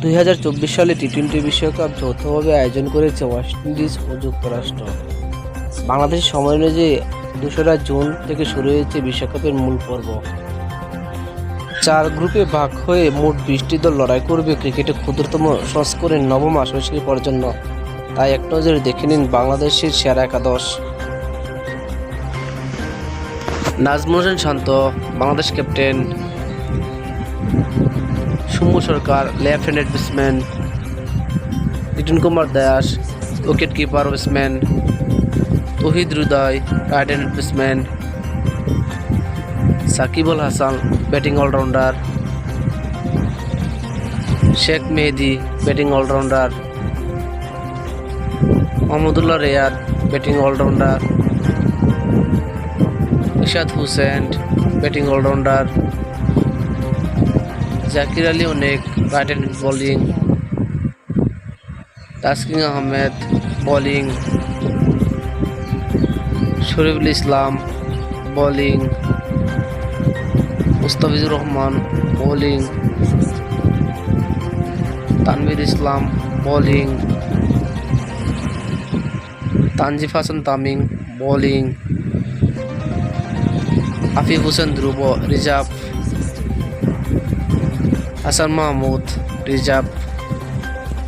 2024 সালে টি-20 বিশ্বকাপ যৌথভাবে আয়োজন করেছে ওয়েস্ট ইন্ডিজ ও যুক্তরাষ্ট্র। বাংলাদেশের সময় অনুযায়ী 2রা জুন থেকে শুরু হয়েছে বিশ্বকাপের মূল পর্ব। 4 গ্রুপে ভাগ হয়ে মোট 20টি দল লড়াই করবে ক্রিকেটের ক্ষুদ্রতম সংস্করণের নবম আসর শিরোপার জন্য। তাই এক নজরে দেখে নিন বাংলাদেশের সেরা একাদশ। Najmul Hossain Shanto Bangladesh captain, Soumya Sarkar left handed batsman, Liton Kumar Das wicket keeper batsman, Towhid Hridoy right handed batsman, Shakib Al Hasan batting allrounder, Sheikh Mehedi batting allrounder, Mahmudullah Riyad batting allrounder, Ishad Hossain batting allrounder, Zakir Ali Anik right handed bowling, Taskin Ahmed bowling, Shoriful Islam bowling, Mustafizur Rahman bowling, Tanvir Islam bowling, Tanzid Hasan Tamim bowling, Afif Hossain Dhruba reserve, Hasan Mahmud reserve.